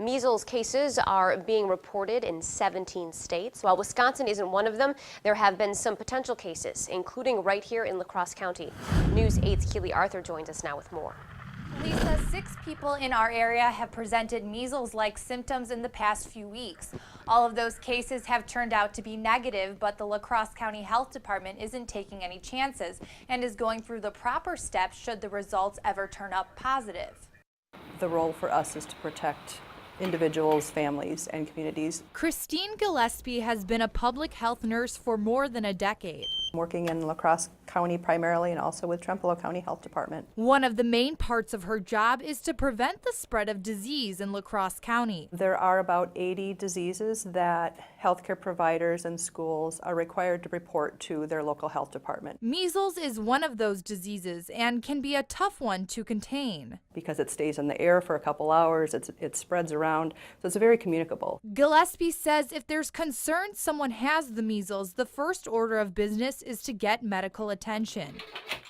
Measles cases are being reported in 17 states. While Wisconsin isn't one of them, there have been some potential cases, including right here in Crosse County. News 8's Keely Arthur joins us now with more. Lisa, 6 people in our area have presented measles-like symptoms in the past few weeks. All of those cases have turned out to be negative, but the Crosse County Health Department isn't taking any chances and is going through the proper steps should the results ever turn up positive. The role for us is to protect individuals, families, and communities. Christine Gillespie has been a public health nurse for more than a decade. Working in Crosse County primarily and also with Trempealeau County Health Department. One of the main parts of her job is to prevent the spread of disease in Crosse County. There are about 80 diseases that healthcare providers and schools are required to report to their local health department. Measles is one of those diseases and can be a tough one to contain. Because it stays in the air for a couple hours, it spreads around, so it's very communicable. Gillespie says if there's concern someone has the measles, the first order of business is to get medical attention.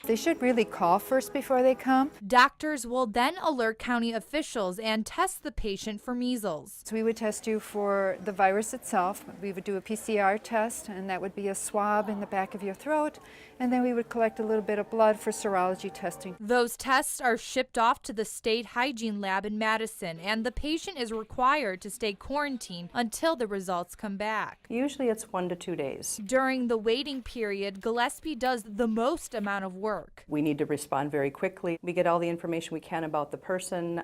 They should really call first before they come. Doctors will then alert county officials and test the patient for measles. So we would test you for the virus itself. We would do a PCR test, and that would be a swab in the back of your throat. And then we would collect a little bit of blood for serology testing. Those tests are shipped off to the state hygiene lab in Madison, and the patient is required to stay quarantined until the results come back. Usually it's 1 to 2 days. During the waiting period, Gillespie does the most amount of work. We need to respond very quickly. We get all the information we can about the person.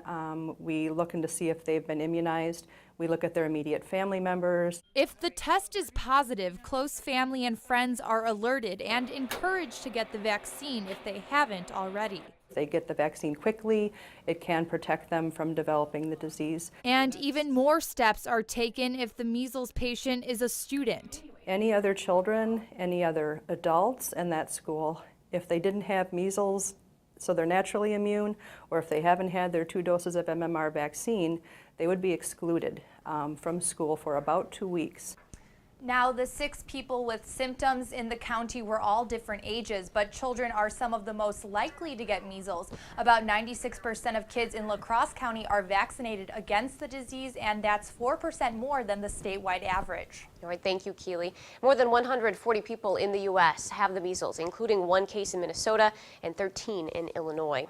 We look into see if they've been immunized. We look at their immediate family members. If the test is positive, close family and friends are alerted and encouraged to get the vaccine if they haven't already. If they get the vaccine quickly, it can protect them from developing the disease. And even more steps are taken if the measles patient is a student. Any other children, any other adults in that school, if they didn't have measles, so they're naturally immune, or if they haven't had their 2 doses of MMR vaccine, they would be excluded from school for about 2 weeks. Now, the 6 people with symptoms in the county were all different ages, but children are some of the most likely to get measles. About 96% of kids in Crosse County are vaccinated against the disease, and that's 4% more than the statewide average. All right, thank you, Keely. More than 140 people in the U.S. have the measles, including 1 case in Minnesota and 13 in Illinois.